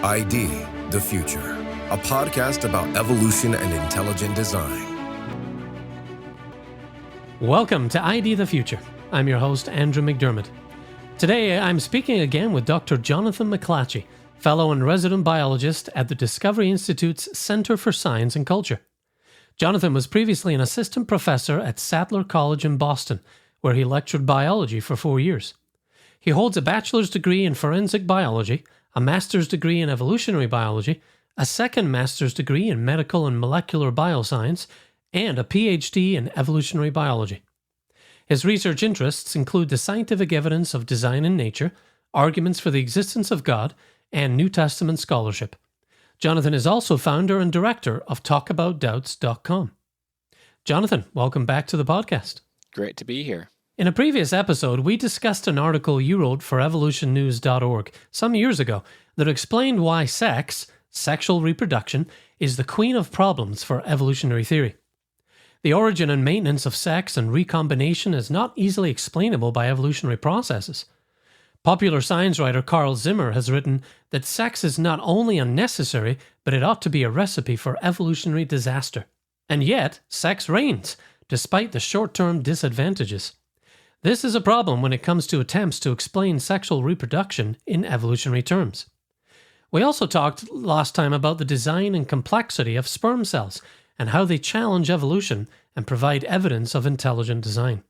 ID the Future, a podcast about evolution and intelligent design. Welcome to ID the Future. I'm your host, Andrew McDiarmid. Today, I'm speaking again with Dr. Jonathan McLatchie, fellow and resident biologist at the Discovery Institute's Center for Science and Culture. Jonathan was previously an assistant professor at Sattler College in Boston, where he lectured biology for 4 years. He holds a bachelor's degree in forensic biology, a master's degree in evolutionary biology, a second master's degree in medical and molecular bioscience, and a PhD in evolutionary biology. His research interests include the scientific evidence of design in nature, arguments for the existence of God, and New Testament scholarship. Jonathan is also founder and director of talkaboutdoubts.com. Jonathan, welcome back to the podcast. Great to be here. In a previous episode, we discussed an article you wrote for evolutionnews.org some years ago that explained why sex, sexual reproduction, is the queen of problems for evolutionary theory. The origin and maintenance of sex and recombination is not easily explainable by evolutionary processes. Popular science writer Carl Zimmer has written that sex is not only unnecessary, but it ought to be a recipe for evolutionary disaster. And yet, sex reigns, despite the short-term disadvantages. This is a problem when it comes to attempts to explain sexual reproduction in evolutionary terms. We also talked last time about the design and complexity of sperm cells and how they challenge evolution and provide evidence of intelligent design.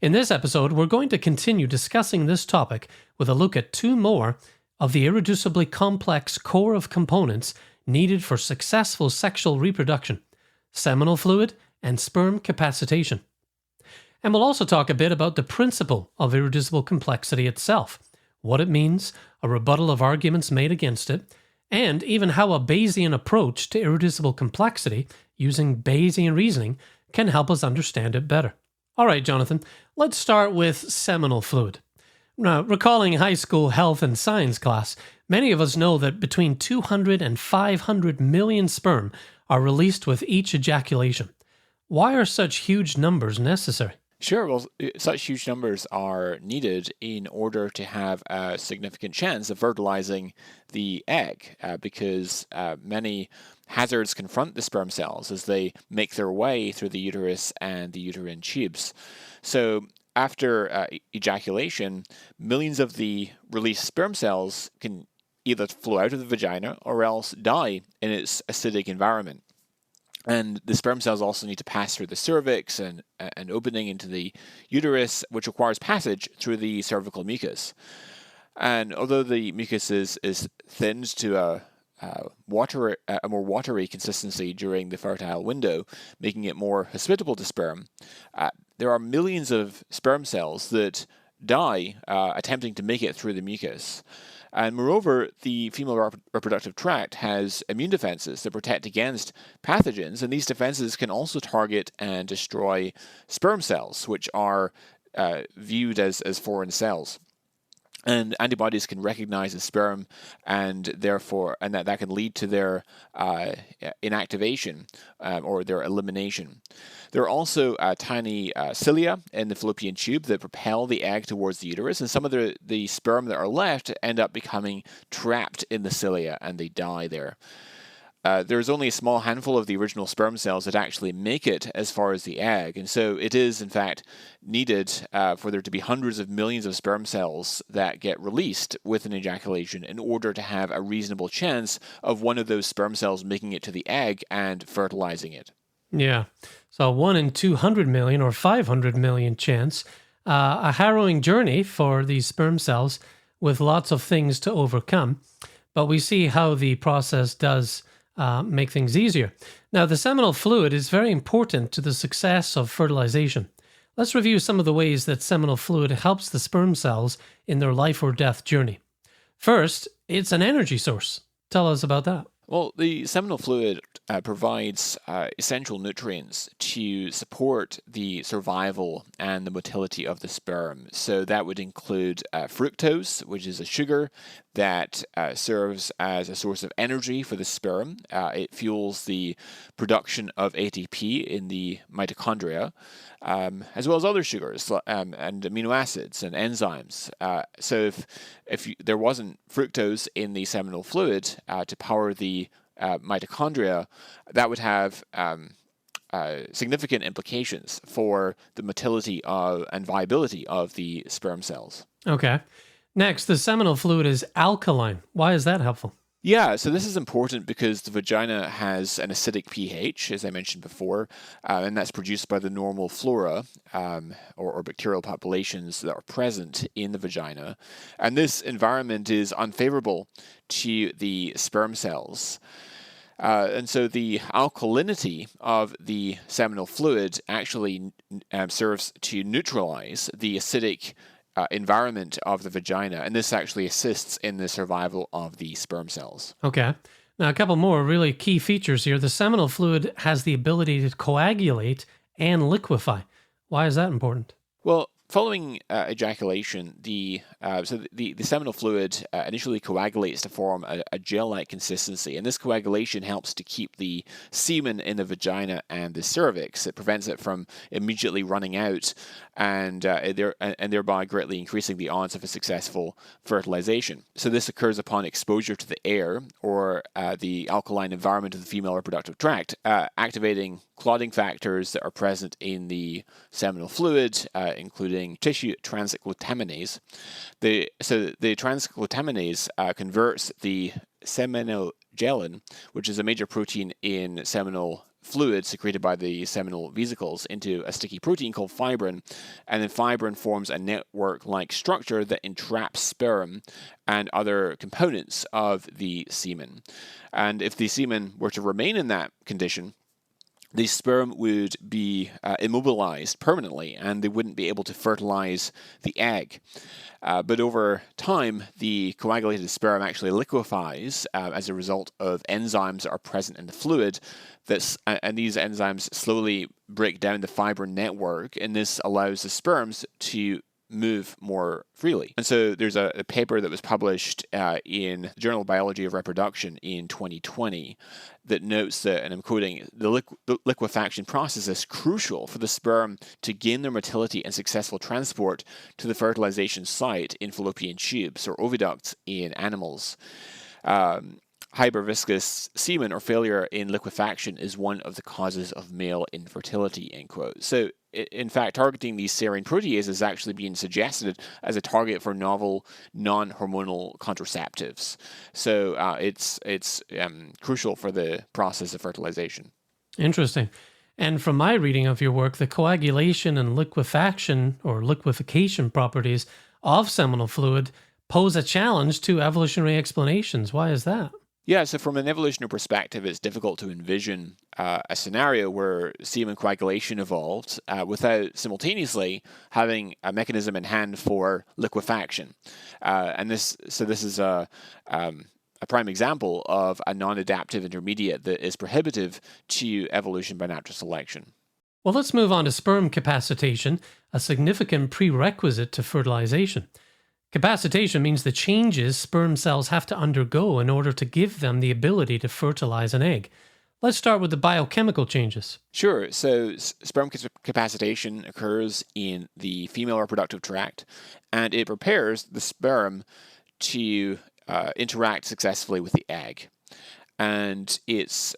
In this episode, we're going to continue discussing this topic with a look at two more of the irreducibly complex core of components needed for successful sexual reproduction: seminal fluid and sperm capacitation. And we'll also talk a bit about the principle of irreducible complexity itself, what it means, a rebuttal of arguments made against it, and even how a Bayesian approach to irreducible complexity using Bayesian reasoning can help us understand it better. All right, Jonathan, let's start with seminal fluid. Now, recalling high school health and science class, many of us know that between 200 and 500 million sperm are released with each ejaculation. Why are such huge numbers necessary? Sure, well, such huge numbers are needed in order to have a significant chance of fertilizing the egg, because many hazards confront the sperm cells as they make their way through the uterus and the uterine tubes. So after ejaculation, millions of the released sperm cells can either flow out of the vagina or else die in its acidic environment. And the sperm cells also need to pass through the cervix and an opening into the uterus, which requires passage through the cervical mucus. And although the mucus is thinned to a more watery consistency during the fertile window, making it more hospitable to sperm, there are millions of sperm cells that die attempting to make it through the mucus. And moreover, the female reproductive tract has immune defenses that protect against pathogens, and these defenses can also target and destroy sperm cells, which are viewed as foreign cells. And antibodies can recognize the sperm, and therefore, that can lead to their inactivation or their elimination. There are also tiny cilia in the fallopian tube that propel the egg towards the uterus, and some of the sperm that are left end up becoming trapped in the cilia, and they die there. There's only a small handful of the original sperm cells that actually make it as far as the egg, and so it is, in fact, needed for there to be hundreds of millions of sperm cells that get released with an ejaculation in order to have a reasonable chance of one of those sperm cells making it to the egg and fertilizing it. Yeah, so 1 in 200 million or 500 million chance, a harrowing journey for these sperm cells with lots of things to overcome, but we see how the process does make things easier. Now, the seminal fluid is very important to the success of fertilization. Let's review some of the ways that seminal fluid helps the sperm cells in their life or death journey. First, it's an energy source. Tell us about that. Well, the seminal fluid provides essential nutrients to support the survival and the motility of the sperm. So that would include fructose, which is a sugar that serves as a source of energy for the sperm. It fuels the production of ATP in the mitochondria, as well as other sugars and amino acids and enzymes. So if there wasn't fructose in the seminal fluid to power the mitochondria, that would have significant implications for the motility and viability of the sperm cells. Okay. Next, the seminal fluid is alkaline. Why is that helpful? Yeah, so this is important because the vagina has an acidic pH, as I mentioned before, and that's produced by the normal flora or bacterial populations that are present in the vagina. And this environment is unfavorable to the sperm cells. And so the alkalinity of the seminal fluid actually serves to neutralize the acidic environment of the vagina, and this actually assists in the survival of the sperm cells. Okay. Now, a couple more really key features here. The seminal fluid has the ability to coagulate and liquefy. Why is that important? Well, following ejaculation, the seminal fluid initially coagulates to form a gel-like consistency, and this coagulation helps to keep the semen in the vagina and the cervix. It prevents it from immediately running out, and thereby greatly increasing the odds of a successful fertilization. So this occurs upon exposure to the air or the alkaline environment of the female reproductive tract, activating clotting factors that are present in the seminal fluid, including tissue transglutaminase. The transglutaminase converts the seminogelin, which is a major protein in seminal fluid secreted by the seminal vesicles, into a sticky protein called fibrin, and then fibrin forms a network-like structure that entraps sperm and other components of the semen. And if the semen were to remain in that condition, the sperm would be immobilized permanently, and they wouldn't be able to fertilize the egg. But over time, the coagulated sperm actually liquefies as a result of enzymes that are present in the fluid. And these enzymes slowly break down the fibrin network, and this allows the sperms to move more freely. And so there's a paper that was published in the Journal of Biology of Reproduction in 2020 that notes that, and I'm quoting, the liquefaction process is crucial for the sperm to gain their motility and successful transport to the fertilization site in fallopian tubes or oviducts in animals. Hyperviscous semen or failure in liquefaction is one of the causes of male infertility, end quote. So, in fact, targeting these serine proteases is actually being suggested as a target for novel non-hormonal contraceptives. So it's crucial for the process of fertilization. Interesting. And from my reading of your work, the coagulation and liquefaction or liquefaction properties of seminal fluid pose a challenge to evolutionary explanations. Why is that? Yeah, so from an evolutionary perspective, it's difficult to envision a scenario where semen coagulation evolved without simultaneously having a mechanism in hand for liquefaction. And this is a prime example of a non-adaptive intermediate that is prohibitive to evolution by natural selection. Well, let's move on to sperm capacitation, a significant prerequisite to fertilization. Capacitation means the changes sperm cells have to undergo in order to give them the ability to fertilize an egg. Let's start with the biochemical changes. Sure. So sperm capacitation occurs in the female reproductive tract, and it prepares the sperm to interact successfully with the egg. And it's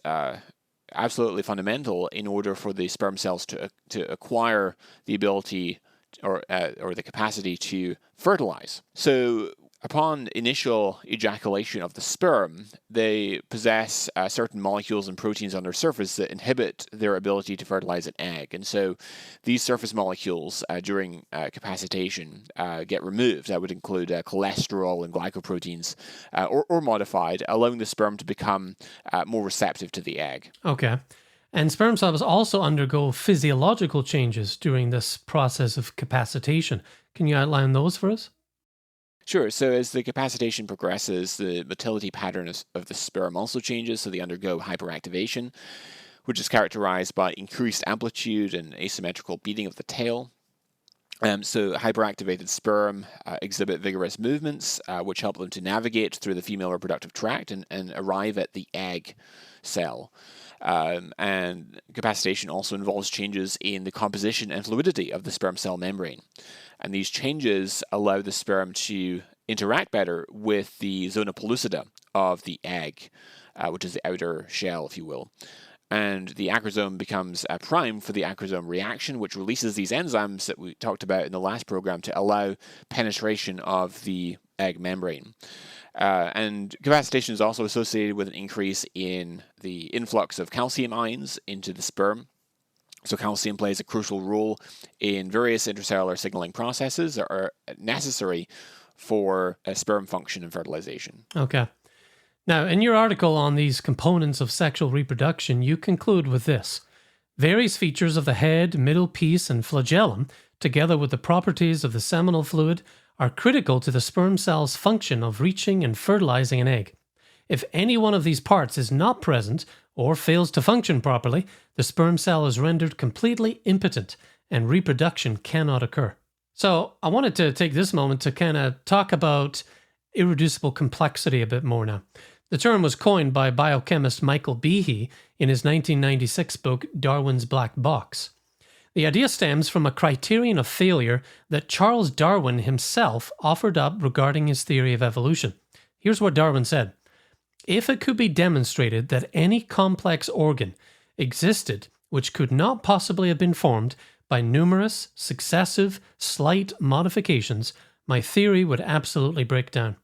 absolutely fundamental in order for the sperm cells to acquire the ability or the capacity to fertilize. So upon initial ejaculation of the sperm, they possess certain molecules and proteins on their surface that inhibit their ability to fertilize an egg. And so these surface molecules during capacitation get removed. That would include cholesterol and glycoproteins or modified, allowing the sperm to become more receptive to the egg. Okay. And sperm cells also undergo physiological changes during this process of capacitation. Can you outline those for us? Sure. So as the capacitation progresses, the motility pattern of the sperm also changes. So they undergo hyperactivation, which is characterized by increased amplitude and asymmetrical beating of the tail. So hyperactivated sperm exhibit vigorous movements, which help them to navigate through the female reproductive tract and arrive at the egg cell. And capacitation also involves changes in the composition and fluidity of the sperm cell membrane. And these changes allow the sperm to interact better with the zona pellucida of the egg, which is the outer shell, if you will. And the acrosome becomes primed for the acrosome reaction, which releases these enzymes that we talked about in the last program to allow penetration of the egg membrane. And capacitation is also associated with an increase in the influx of calcium ions into the sperm. So calcium plays a crucial role in various intracellular signaling processes that are necessary for sperm function and fertilization. Okay. Now, in your article on these components of sexual reproduction, you conclude with this. Various features of the head, middle piece, and flagellum, together with the properties of the seminal fluid, are critical to the sperm cell's function of reaching and fertilizing an egg. If any one of these parts is not present or fails to function properly, the sperm cell is rendered completely impotent and reproduction cannot occur. So I wanted to take this moment to kind of talk about irreducible complexity a bit more now. The term was coined by biochemist Michael Behe in his 1996 book, Darwin's Black Box. The idea stems from a criterion of failure that Charles Darwin himself offered up regarding his theory of evolution. Here's what Darwin said. If it could be demonstrated that any complex organ existed which could not possibly have been formed by numerous, successive, slight modifications, my theory would absolutely break down.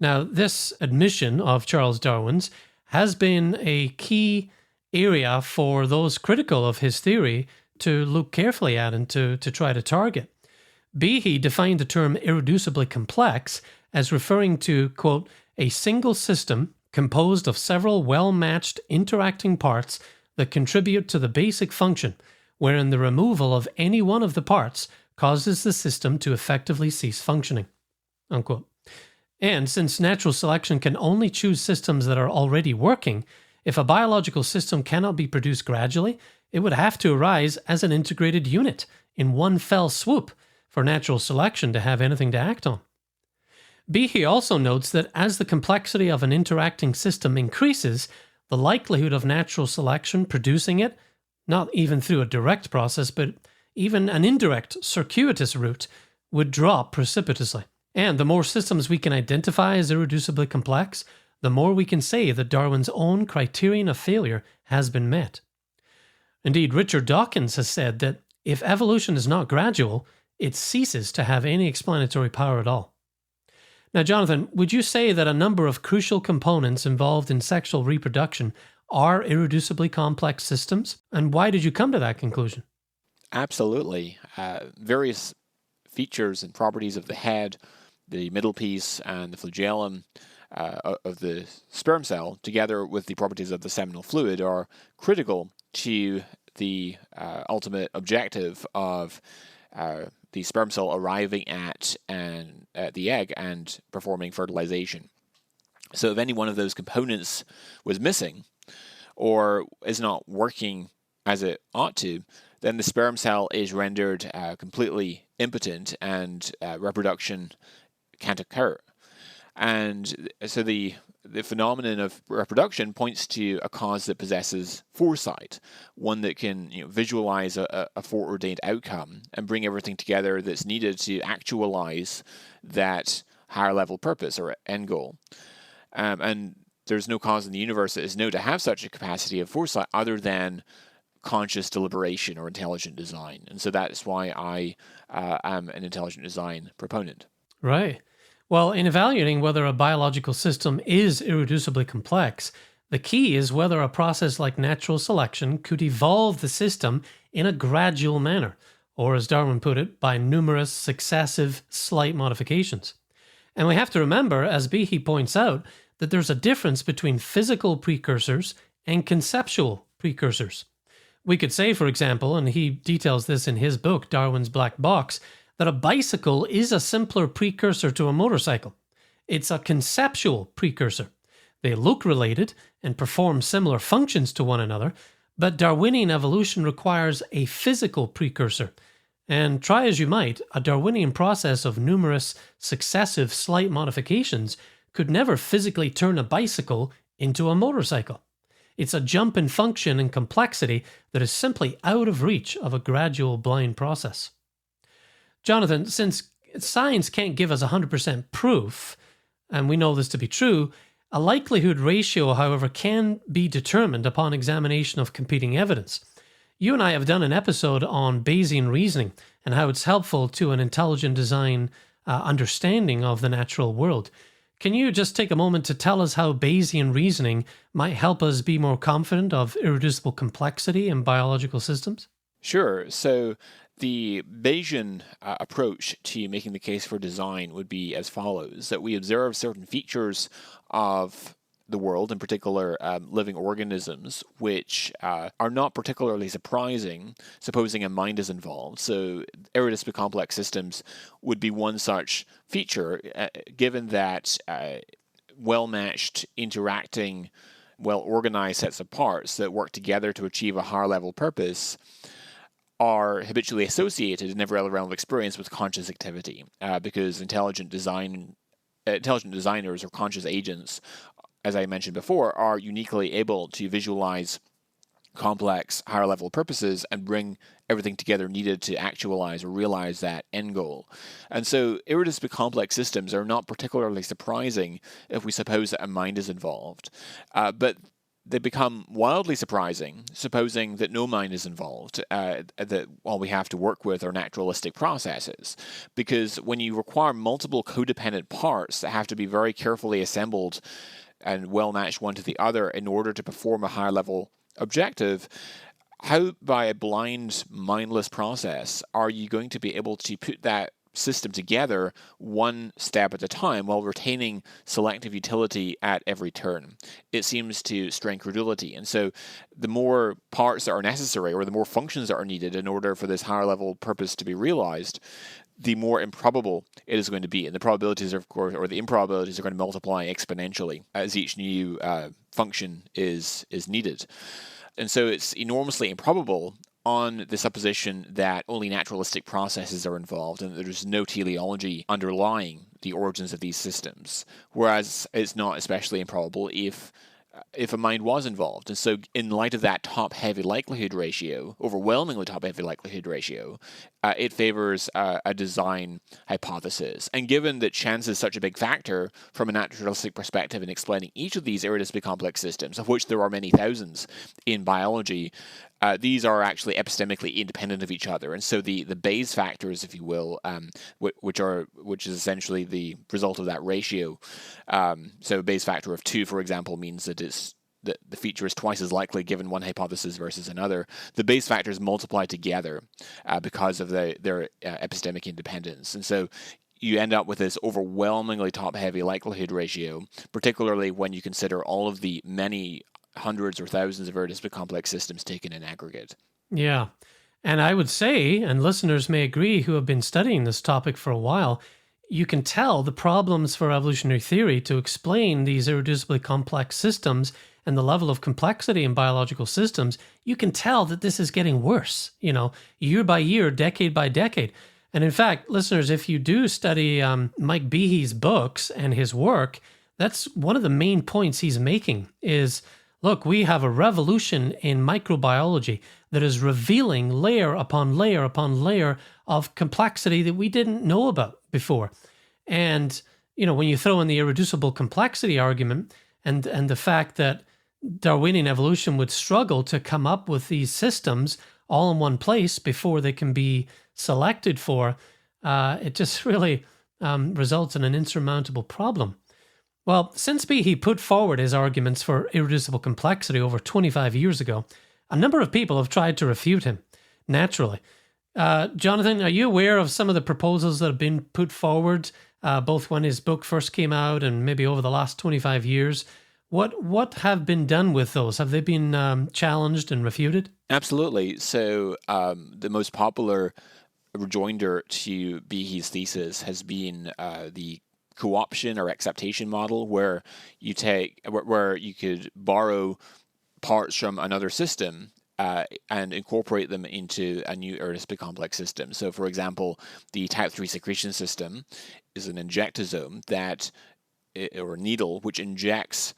Now, this admission of Charles Darwin's has been a key area for those critical of his theory to look carefully at and to try to target. Behe defined the term irreducibly complex as referring to, quote, a single system composed of several well-matched interacting parts that contribute to the basic function, wherein the removal of any one of the parts causes the system to effectively cease functioning, unquote. And since natural selection can only choose systems that are already working, if a biological system cannot be produced gradually, it would have to arise as an integrated unit in one fell swoop for natural selection to have anything to act on. Behe also notes that as the complexity of an interacting system increases, the likelihood of natural selection producing it, not even through a direct process, but even an indirect, circuitous route, would drop precipitously. And the more systems we can identify as irreducibly complex, the more we can say that Darwin's own criterion of failure has been met. Indeed, Richard Dawkins has said that if evolution is not gradual, it ceases to have any explanatory power at all. Now, Jonathan, would you say that a number of crucial components involved in sexual reproduction are irreducibly complex systems? And why did you come to that conclusion? Absolutely. Various features and properties of the head, the middle piece, and the flagellum of the sperm cell, together with the properties of the seminal fluid, are critical to the ultimate objective of the sperm cell arriving at the egg and performing fertilization. So if any one of those components was missing or is not working as it ought to, then the sperm cell is rendered completely impotent and reproduction can't occur. And so the phenomenon of reproduction points to a cause that possesses foresight, one that can visualize a foreordained outcome and bring everything together that's needed to actualize that higher level purpose or end goal. And there's no cause in the universe that is known to have such a capacity of foresight other than conscious deliberation or intelligent design. And so that's why I am an intelligent design proponent. Right. Well, in evaluating whether a biological system is irreducibly complex, the key is whether a process like natural selection could evolve the system in a gradual manner, or as Darwin put it, by numerous successive slight modifications. And we have to remember, as Behe points out, that there's a difference between physical precursors and conceptual precursors. We could say, for example, and he details this in his book, Darwin's Black Box, that a bicycle is a simpler precursor to a motorcycle. It's a conceptual precursor. They look related and perform similar functions to one another, but Darwinian evolution requires a physical precursor. And try as you might, a Darwinian process of numerous successive slight modifications could never physically turn a bicycle into a motorcycle. It's a jump in function and complexity that is simply out of reach of a gradual blind process. Jonathan, since science can't give us 100% proof, and we know this to be true, a likelihood ratio, however, can be determined upon examination of competing evidence. You and I have done an episode on Bayesian reasoning and how it's helpful to an intelligent design understanding of the natural world. Can you just take a moment to tell us how Bayesian reasoning might help us be more confident of irreducible complexity in biological systems? Sure. So the Bayesian approach to making the case for design would be as follows: that we observe certain features of the world, in particular living organisms, which are not particularly surprising, supposing a mind is involved. So irreducibly complex systems would be one such feature, given that well-matched, interacting, well-organized sets of parts that work together to achieve a higher-level purpose are habitually associated in every other realm of experience with conscious activity, because intelligent designers or conscious agents, as I mentioned before, are uniquely able to visualize complex, higher-level purposes and bring everything together needed to actualize or realize that end goal. And so irreducibly complex systems are not particularly surprising if we suppose that a mind is involved. But they become wildly surprising, supposing that no mind is involved, that all we have to work with are naturalistic processes. Because when you require multiple codependent parts that have to be very carefully assembled and well-matched one to the other in order to perform a higher-level objective, how by a blind, mindless process are you going to be able to put that system together one step at a time while retaining selective utility at every turn? It seems to strain credulity. And so the more parts that are necessary, or the more functions that are needed in order for this higher level purpose to be realized, the more improbable it is going to be. And the probabilities, of course, or the improbabilities are going to multiply exponentially as each new function is needed. And so it's enormously improbable on the supposition that only naturalistic processes are involved and that there's no teleology underlying the origins of these systems. Whereas it's not especially improbable if a mind was involved. And so in light of that top-heavy likelihood ratio, overwhelmingly top-heavy likelihood ratio, it favors a design hypothesis. And given that chance is such a big factor from a naturalistic perspective in explaining each of these irreducibly complex systems, of which there are many thousands in biology, these are actually epistemically independent of each other. And so the Bayes factors, if you will, which is essentially the result of that ratio. So a Bayes factor of 2, for example, means that the feature is twice as likely given one hypothesis versus another. The Bayes factors multiply together because of their epistemic independence. And so you end up with this overwhelmingly top-heavy likelihood ratio, particularly when you consider all of the many hundreds or thousands of irreducibly complex systems taken in aggregate. Yeah. And I would say, and listeners may agree who have been studying this topic for a while, you can tell the problems for evolutionary theory to explain these irreducibly complex systems and the level of complexity in biological systems. You can tell that this is getting worse, year by year, decade by decade. And in fact, listeners, if you do study Mike Behe's books and his work, that's one of the main points he's making is, look, we have a revolution in microbiology that is revealing layer upon layer upon layer of complexity that we didn't know about before. And, when you throw in the irreducible complexity argument and the fact that Darwinian evolution would struggle to come up with these systems all in one place before they can be selected for, it just really results in an insurmountable problem. Well, since Behe put forward his arguments for irreducible complexity over 25 years ago, a number of people have tried to refute him, naturally. Jonathan, are you aware of some of the proposals that have been put forward, both when his book first came out and maybe over the last 25 years? What have been done with those? Have they been challenged and refuted? Absolutely. So the most popular rejoinder to Behe's thesis has been the co-option or acceptation model, where you could borrow parts from another system and incorporate them into a new irreducibly complex system. So, for example, the type 3 secretion system is an injectosome or needle which injects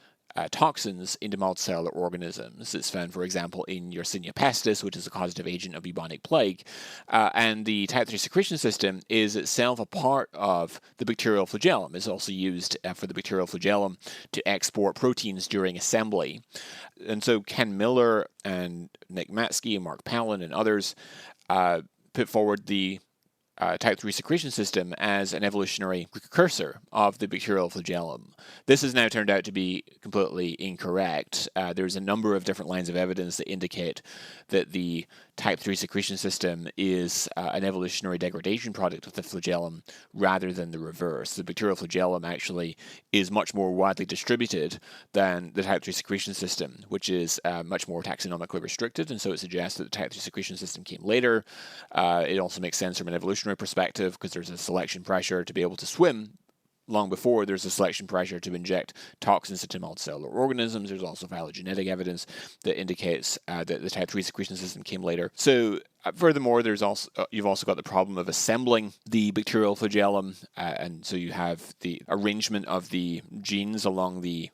toxins into multicellular organisms. It's found, for example, in Yersinia pestis, which is a causative agent of bubonic plague. And the type 3 secretion system is itself a part of the bacterial flagellum. It's also used for the bacterial flagellum to export proteins during assembly. And so Ken Miller and Nick McLatchie and Mark Palin and others put forward the type 3 secretion system as an evolutionary precursor of the bacterial flagellum. This has now turned out to be completely incorrect. There's a number of different lines of evidence that indicate that the type 3 secretion system is an evolutionary degradation product of the flagellum rather than the reverse. The bacterial flagellum actually is much more widely distributed than the type 3 secretion system, which is much more taxonomically restricted, and so it suggests that the type 3 secretion system came later. It also makes sense from an evolutionary perspective because there's a selection pressure to be able to swim. Long before there's a selection pressure to inject toxins into multicellular organisms. There's also phylogenetic evidence that indicates that the type 3 secretion system came later. So furthermore, you've also got the problem of assembling the bacterial flagellum, and so you have the arrangement of the genes along the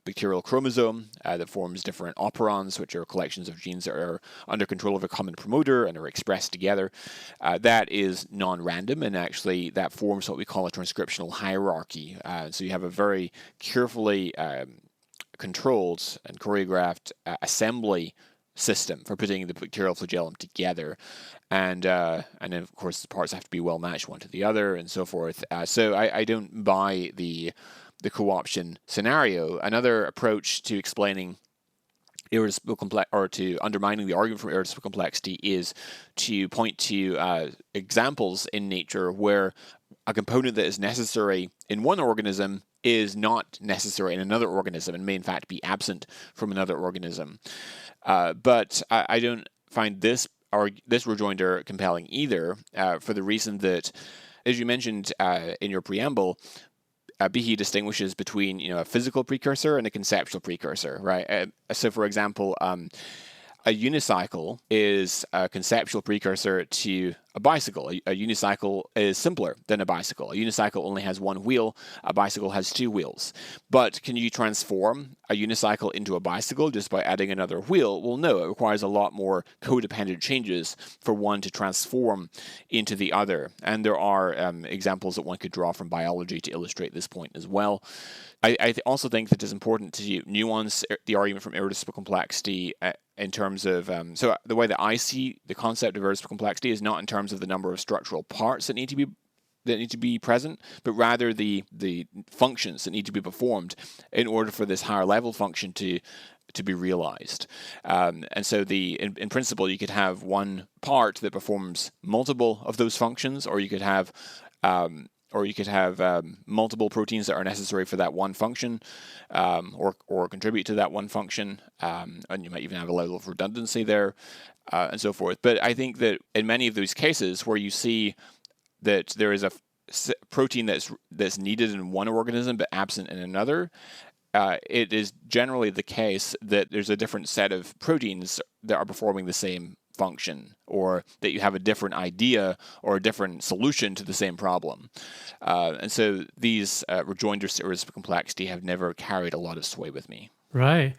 bacterial chromosome that forms different operons, which are collections of genes that are under control of a common promoter and are expressed together. That is non-random, and actually that forms what we call a transcriptional hierarchy. So you have a very carefully controlled and choreographed assembly system for putting the bacterial flagellum together, and then of course the parts have to be well matched one to the other and so forth. So I don't buy the co-option scenario. Another approach to explaining irreducible complexity, or to undermining the argument from irreducible complexity, is to point to examples in nature where a component that is necessary in one organism is not necessary in another organism and may in fact be absent from another organism. But I don't find this rejoinder compelling either, for the reason that, as you mentioned in your preamble, Behe distinguishes between a physical precursor and a conceptual precursor, right? So, for example, a unicycle is a conceptual precursor to a bicycle. A unicycle is simpler than a bicycle. A unicycle only has one wheel. A bicycle has two wheels. But can you transform a unicycle into a bicycle just by adding another wheel? Well, no. It requires a lot more codependent changes for one to transform into the other. And there are examples that one could draw from biology to illustrate this point as well. I also think that it's important to nuance the argument from irreducible complexity in terms of, so the way that I see the concept of irreducible complexity is not in terms of the number of structural parts that need to be present, but rather the functions that need to be performed in order for this higher level function to be realized. And so in principle, you could have one part that performs multiple of those functions, or you could have multiple proteins that are necessary for that one function, or contribute to that one function, and you might even have a level of redundancy there, and so forth. But I think that in many of those cases where you see that there is a protein that's needed in one organism but absent in another, it is generally the case that there's a different set of proteins that are performing the same function, or that you have a different idea or a different solution to the same problem. And so these rejoinders to irreducible complexity have never carried a lot of sway with me. Right.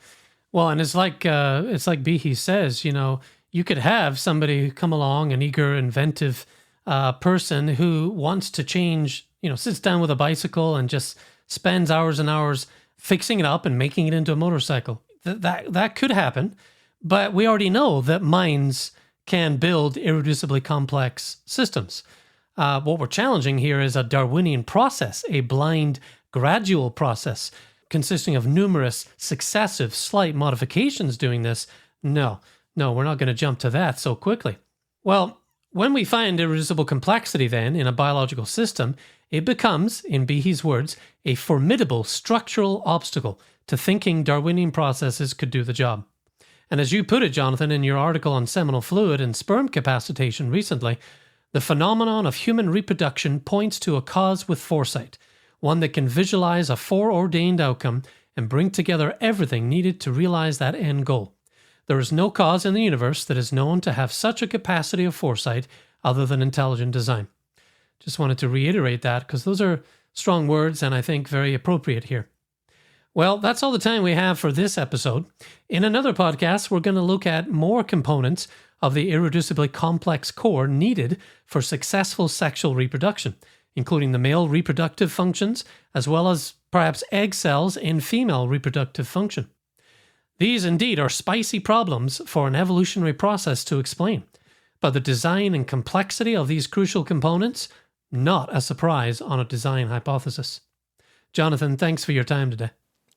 Well, and it's like Behe says, you could have somebody come along, an eager, inventive person who wants to change, sits down with a bicycle and just spends hours and hours fixing it up and making it into a motorcycle. That could happen. But we already know that minds can build irreducibly complex systems. What we're challenging here is a Darwinian process, a blind, gradual process consisting of numerous successive slight modifications doing this. No, we're not going to jump to that so quickly. Well, when we find irreducible complexity then in a biological system, it becomes, in Behe's words, a formidable structural obstacle to thinking Darwinian processes could do the job. And as you put it, Jonathan, in your article on seminal fluid and sperm capacitation recently, the phenomenon of human reproduction points to a cause with foresight, one that can visualize a foreordained outcome and bring together everything needed to realize that end goal. There is no cause in the universe that is known to have such a capacity of foresight other than intelligent design. Just wanted to reiterate that because those are strong words and I think very appropriate here. Well, that's all the time we have for this episode. In another podcast, we're going to look at more components of the irreducibly complex core needed for successful sexual reproduction, including the male reproductive functions, as well as perhaps egg cells in female reproductive function. These indeed are spicy problems for an evolutionary process to explain, but the design and complexity of these crucial components, not a surprise on a design hypothesis. Jonathan, thanks for your time today.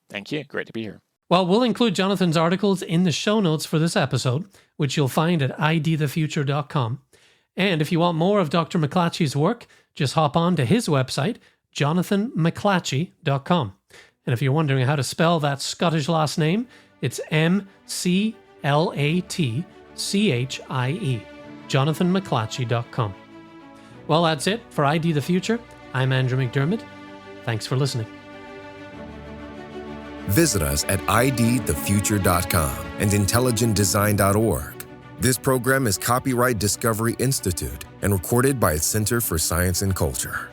Thank you. Great to be here. Well, we'll include Jonathan's articles in the show notes for this episode, which you'll find at idthefuture.com. And if you want more of Dr. McLatchie's work, just hop on to his website, jonathanmclatchie.com. And if you're wondering how to spell that Scottish last name, it's McLatchie, jonathanmclatchie.com. Well, that's it for ID the Future. I'm Andrew McDiarmid. Thanks for listening. Visit us at idthefuture.com and intelligentdesign.org. This program is copyright Discovery Institute and recorded by its Center for Science and Culture.